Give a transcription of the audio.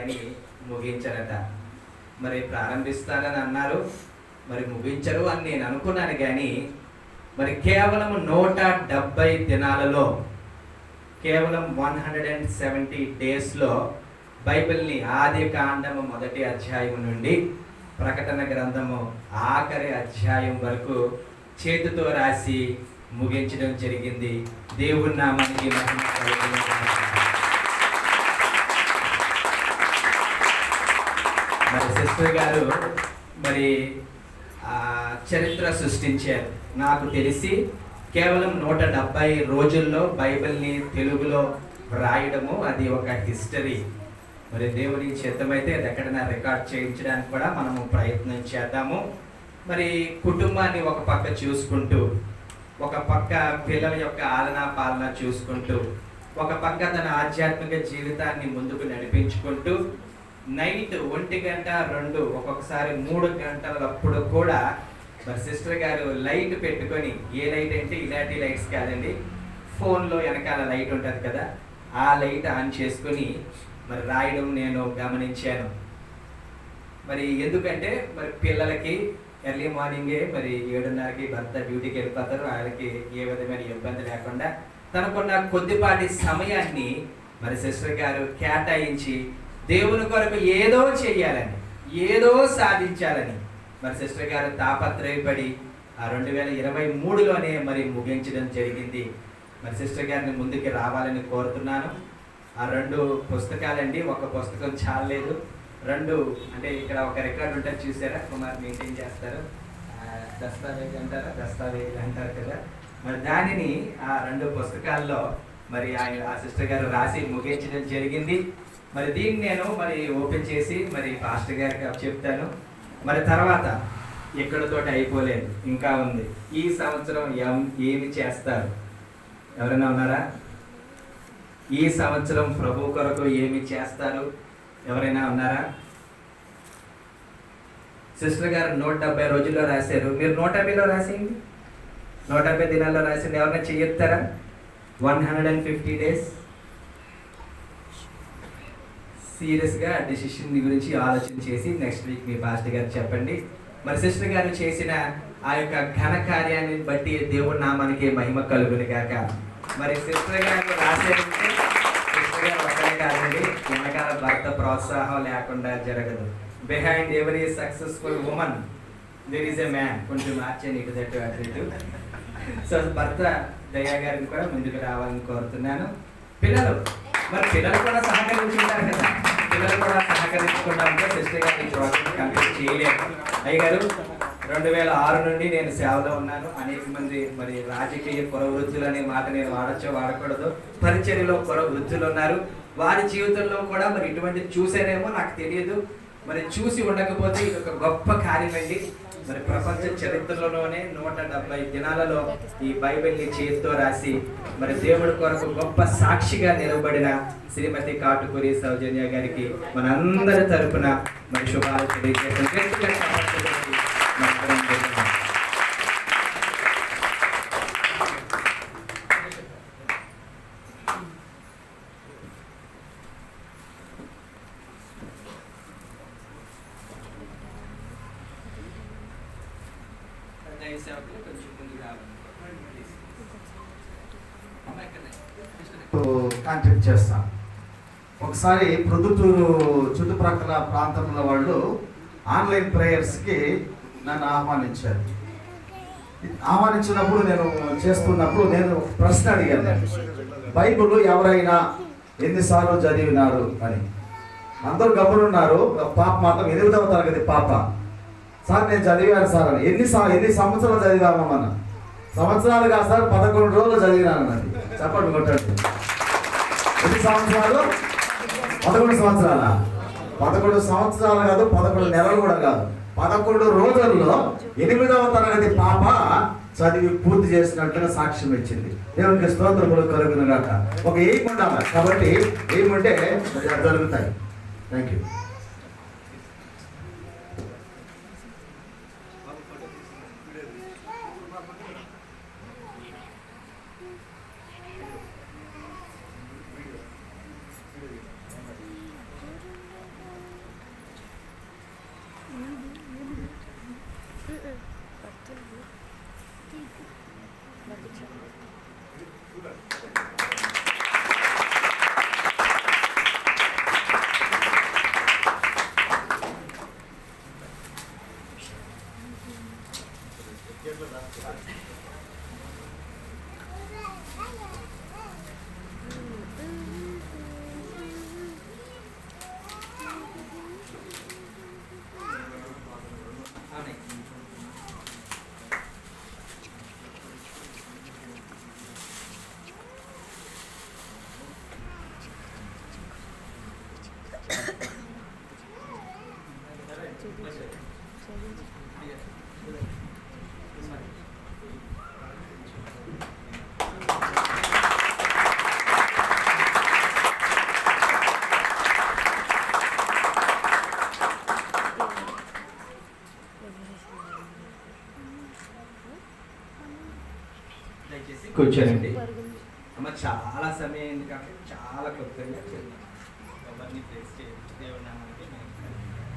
కానీ ముగించరట. మరి ప్రారంభిస్తారని అన్నారు, మరి ముగించరు అని నేను అనుకున్నాను. కానీ మరి కేవలం 170 దినాలలో, కేవలం 170 డేస్లో బైబిల్ని ఆది కాండము 1వ అధ్యాయం నుండి ప్రకటన గ్రంథము ఆఖరి అధ్యాయం వరకు చేతితో రాసి ముగించడం జరిగింది. దేవుని నామానికి మహిమ కలుగును గాక. మరి సిస్టర్ గారు మరి చరిత్ర సృష్టించారు. నాకు తెలిసి కేవలం 170 రోజుల్లో బైబిల్ని తెలుగులో రాయడము అది ఒక హిస్టరీ. మరి దేవుని చిత్తమైతే అది ఎక్కడైనా రికార్డ్ చేయించడానికి కూడా మనము ప్రయత్నం చేద్దాము. మరి కుటుంబాన్ని ఒక పక్క చూసుకుంటూ, ఒక పక్క పిల్లల యొక్క ఆలనా పాలన చూసుకుంటూ, ఒక పక్క తన ఆధ్యాత్మిక జీవితాన్ని ముందుకు నడిపించుకుంటూ, నైట్ 1 గంట 2 ఒక్కొక్కసారి 3 గంటలప్పుడు కూడా మరి సిస్టర్ గారు లైట్ పెట్టుకొని, ఏ లైట్ అంటే ఇలాంటి లైట్స్ కాదండి, ఫోన్లో వెనకాల లైట్ ఉంటుంది కదా, ఆ లైట్ ఆన్ చేసుకొని మరి రాయడం నేను గమనించాను. మరి ఎందుకంటే మరి పిల్లలకి ఎర్లీ మార్నింగే మరి 7:30కి భర్త డ్యూటీకి వెళ్ళిపోతారు. వాళ్ళకి ఏ విధమైన ఇబ్బంది లేకుండా తనకున్న కొద్దిపాటి సమయాన్ని మరి సిస్టర్ గారు కేటాయించి దేవుని కొరకు ఏదో చెయ్యాలని, ఏదో సాధించాలని మరి సిస్టర్ గారు తాపత్రయపడి ఆ 2023లోనే మరి ముగించడం జరిగింది. మరి సిస్టర్ గారిని ముందుకు రావాలని కోరుతున్నాను. ఆ 2 పుస్తకాలండి, ఒక పుస్తకం చాలలేదు, 2 అంటే ఇక్కడ ఒక రికార్డు ఉంటుంది చూసారా, కుమార్ మెయింటైన్ చేస్తారు, దస్తావేజ్ అంటారా, దస్తావేజ్ అంటారు కదా, మరి దానిని ఆ 2 పుస్తకాల్లో మరి ఆ సిస్టర్ గారు రాసి ముగించడం జరిగింది. మరి దీన్ని నేను మరి ఓపెన్ చేసి మరి పాస్టర్ గారికి చెప్తాను. మరి తర్వాత ఇక్కడతోటి అయిపోలేదు, ఇంకా ఉంది. ఈ సంవత్సరం ఏమి చేస్తారు? ఎవరైనా ఉన్నారా? ఈ సంవత్సరం ప్రభు కొరకు ఏమి చేస్తారు? ఎవరైనా ఉన్నారా? సిస్టర్ గారు 170 రోజుల్లో రాశారు. మీరు 150లో రాసేయండి, 170 దినాల్లో రాసింది. ఎవరైనా చెయ్యొస్తారా? 150 డేస్ సీరియస్గా డెసిషన్ గురించి ఆలోచన చేసి నెక్స్ట్ వీక్ మీ పాస్టర్ గారు చెప్పండి. మరి సిస్టర్ గారు చేసిన ఆ యొక్క ఘన కార్యాన్ని బట్టి దేవుడి నామానికి మహిమ కలుగును గాక. మరి సిస్టర్ గారు రాసేదంటే సిస్టర్ గారు ఒక్కరే కాదండి, వెనకాల భర్త ప్రోత్సాహం లేకుండా జరగదు. Behind every successful woman there is a man. కొంచెం మార్చండి ఇటు దట్టు అటు ఇటు. సో భర్త దయా గారిని కూడా ముందుకు రావాలని కోరుతున్నాను. పిల్లలు, మరి పిల్లలు కూడా సహకరించుకుంటారు కదా, పిల్లలు కూడా సహకరించకుండా ఉంటే సిస్టర్ గారు ఈ ప్రాజెక్ట్ కంప్లీట్ చేయలేరు. అయ్యగారు 2006 నుండి నేను సేవలో ఉన్నాను. అనేక మంది మరి రాజకీయ కుర వృద్ధులు అనే మాట నేను వాడచ్చో వాడకూడదు, పరిచర్యలో కుర వృద్ధులు ఉన్నారు. వారి జీవితంలో కూడా మరి ఇటువంటి చూసారేమో నాకు తెలియదు. మరి చూసి ఉండకపోతే ఇది ఒక గొప్ప కార్యమండి. మరి ప్రపంచ చరిత్రలోనే 170 దినాలలో ఈ బైబిల్ని చేతితో రాసి మరి దేవుడి కొరకు గొప్ప సాక్షిగా నిలబడిన శ్రీమతి కాటుకూరి సౌజన్య గారికి మనందరి తరపున మరి శుభాలు తెలియజేస్తాం. కాంటాక్ట్ చేస్తాం. ఒకసారి ప్రొద్దుటూరు చుట్టుప్రక్కల ప్రాంతంలో వాళ్ళు ఆన్లైన్ ప్రేయర్స్కి నన్ను ఆహ్వానించారు. ఆహ్వానించినప్పుడు నేను చేస్తున్నప్పుడు నేను ప్రశ్న అడిగాను, బైబిల్ ఎవరైనా ఎన్నిసార్లు చదివినారు అని. అందరూ గమనున్నారు. పాప మాత్రం 8వ తరగతి పాప, సార్ నేను చదివాను సార్ అని. ఎన్ని సంవత్సరాలు చదివామన్నా? సంవత్సరాలు కాదు సార్, 11 రోజులు చదివినాను అది. చెప్పండి కొట్టండి. ఎన్ని సంవత్సరాలు? 11 సంవత్సరాల? 11 సంవత్సరాలు కాదు, 11 నెలలు కూడా కాదు, 11 రోజుల్లో 8వ తరగతి పాప చదివి పూర్తి చేసినట్లుగా సాక్ష్యం ఇచ్చింది. దేవునికి స్తోత్రములు కలుగును గాక. ఒక ఎయిమ్ ఉండాలి కాబట్టి ఎయిమ్ ఉంటే జరుగుతాయి. Thank you. దయచేసి కూర్చోనండి. అమ్మ చాలా సమయం అయింది కాబట్టి చాలా క్లుప్తంగా చెప్తాను. ఎవరిని ప్లేస్ చేయండి. దేవుడి నామానికి మహిమ కలుగును గాక.